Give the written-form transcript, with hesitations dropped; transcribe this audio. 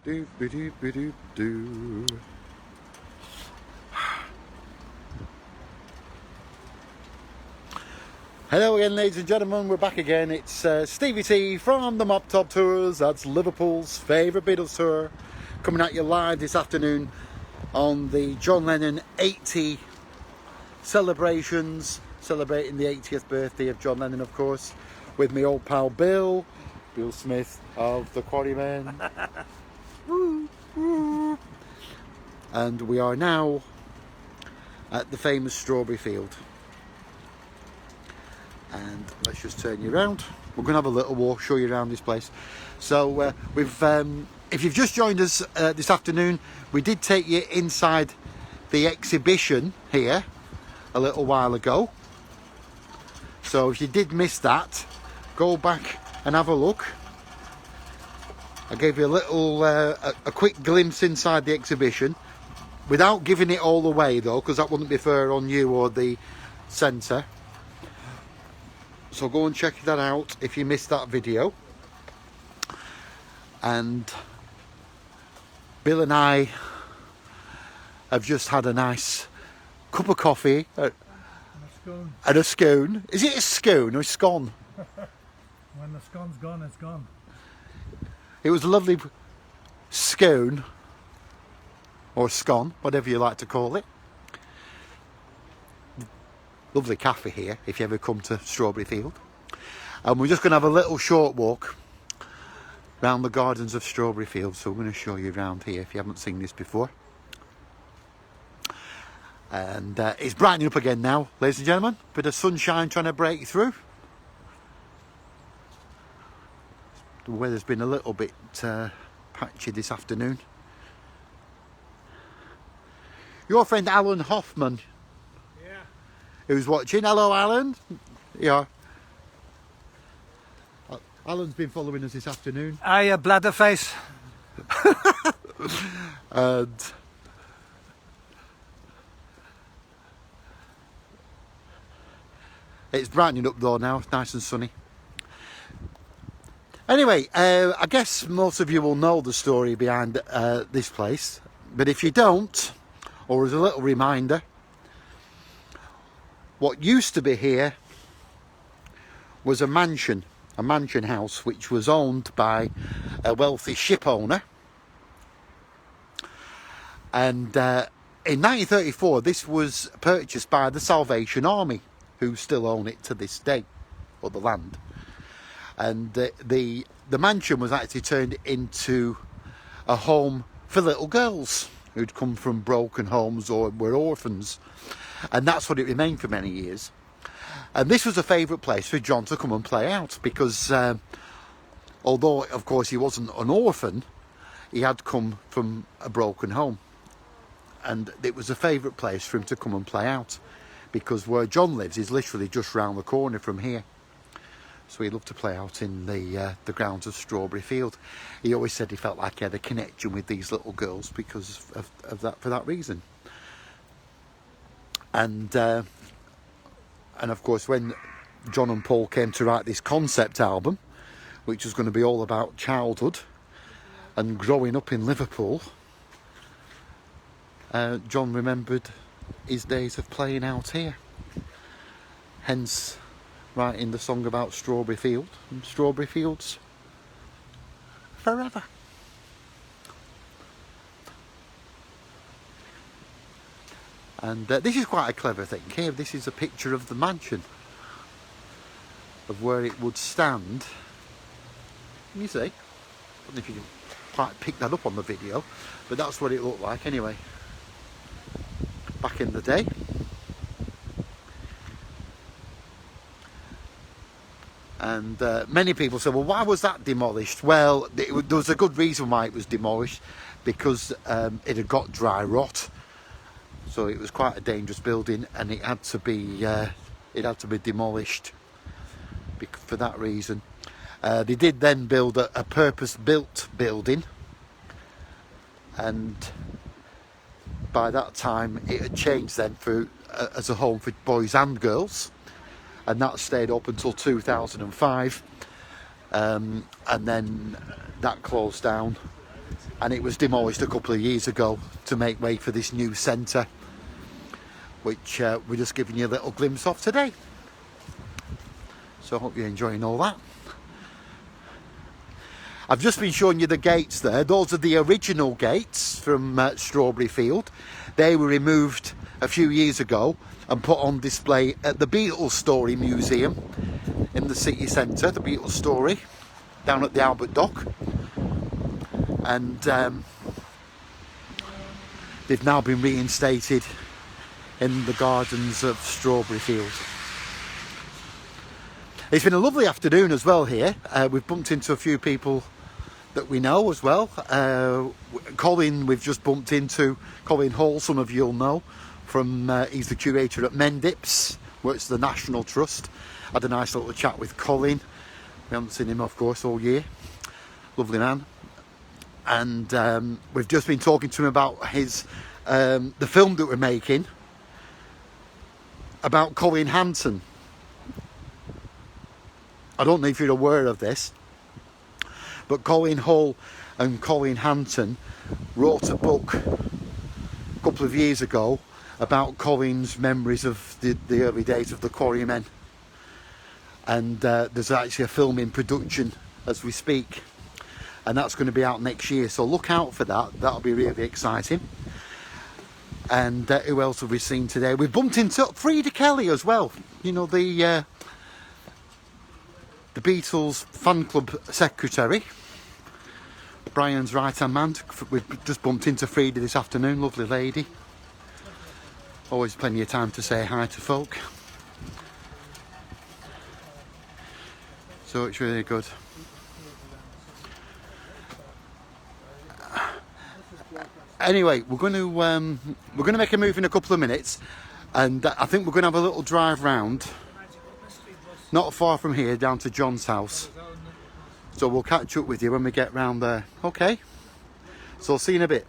Do, do, do, do, do, do. Hello again, ladies and gentlemen, we're back again. It's Stevie T from the Mop Top Tours. That's Liverpool's favourite Beatles tour, coming at you live this afternoon on the John Lennon 80 celebrations, celebrating the 80th birthday of John Lennon, of course, with my old pal Bill Smith of the Quarrymen. Woo, woo. And we are now at the famous strawberry field. And let's just turn you around. We're going to have a little walk, show you around this place. So if you've just joined us this afternoon, we did take you inside the exhibition here a little while ago. So if you did miss that, go back and have a look. I gave you a little, a quick glimpse inside the exhibition, without giving it all away though, because that wouldn't be fair on you or the centre. So go and check that out if you missed that video. And Bill and I have just had a nice cup of coffee and a scone. Is it a scone or a scone? When the scone's gone, it's gone. It was a lovely scone, or scone, whatever you like to call it. Lovely cafe here, if you ever come to Strawberry Field. And we're just going to have a little short walk around the gardens of Strawberry Field. So we're going to show you around here if you haven't seen this before. And it's brightening up again now, ladies and gentlemen. Bit of sunshine trying to break through. The weather's been a little bit patchy this afternoon. Your friend Alan Hoffman, who's watching. Hello, Alan. Yeah. Alan's been following us this afternoon. Hiya, bladderface. And it's brightening up though now. It's nice and sunny. Anyway, I guess most of you will know the story behind this place. But if you don't, or as a little reminder, what used to be here was a mansion house, which was owned by a wealthy ship owner. And in 1934, this was purchased by the Salvation Army, who still own it to this day, or the land. And the mansion was actually turned into a home for little girls who'd come from broken homes or were orphans. And that's what it remained for many years. And this was a favourite place for John to come and play out, because although of course he wasn't an orphan, he had come from a broken home, and it was a favourite place for him to come and play out, because where John lives is literally just round the corner from here. So he loved to play out in the grounds of Strawberry Field. He always said he felt like he had a connection with these little girls because of that, for that reason. And of course, when John and Paul came to write this concept album, which was going to be all about childhood and growing up in Liverpool, John remembered his days of playing out here. Hence, writing the song about Strawberry Field and Strawberry Fields forever. And this is quite a clever thing here. This is a picture of the mansion, of where it would stand. You see, I don't know if you can quite pick that up on the video, but that's what it looked like anyway, back in the day. And many people say, well, why was that demolished? Well, there was a good reason why it was demolished, because it had got dry rot. So it was quite a dangerous building, and it had to be demolished for that reason. They did then build a purpose-built building, and by that time it had changed then as a home for boys and girls, and that stayed up until 2005, and then that closed down and it was demolished a couple of years ago to make way for this new centre, which we're just giving you a little glimpse of today. So I hope you're enjoying all that. I've just been showing you the gates there. Those are the original gates from Strawberry Field. They were removed a few years ago and put on display at the Beatles Story Museum in the city centre, the Beatles Story, down at the Albert Dock. And they've now been reinstated in the gardens of Strawberry Field. It's been a lovely afternoon as well here. We've bumped into a few people that we know as well. Colin, we've just bumped into. Colin Hall, some of you'll know from, he's the curator at Mendips, works for the National Trust. Had a nice little chat with Colin. We haven't seen him, of course, all year. Lovely man. And we've just been talking to him about his the film that we're making about Colin Hanson. I don't know if you're aware of this, but Colin Hull and Colin Hanson wrote a book a couple of years ago about Colin's memories of the early days of the Quarrymen. And there's actually a film in production as we speak, and that's going to be out next year, so look out for that. That'll be really exciting. And who else have we seen today? We've bumped into Frida Kelly as well, you know, the Beatles fan club secretary, Brian's right hand man. We've just bumped into Frida this afternoon, lovely lady. Always plenty of time to say hi to folk. So it's really good. Anyway, we're going to make a move in a couple of minutes, and I think we're going to have a little drive round, not far from here, down to John's house. So we'll catch up with you when we get round there. Okay, so I'll see you in a bit.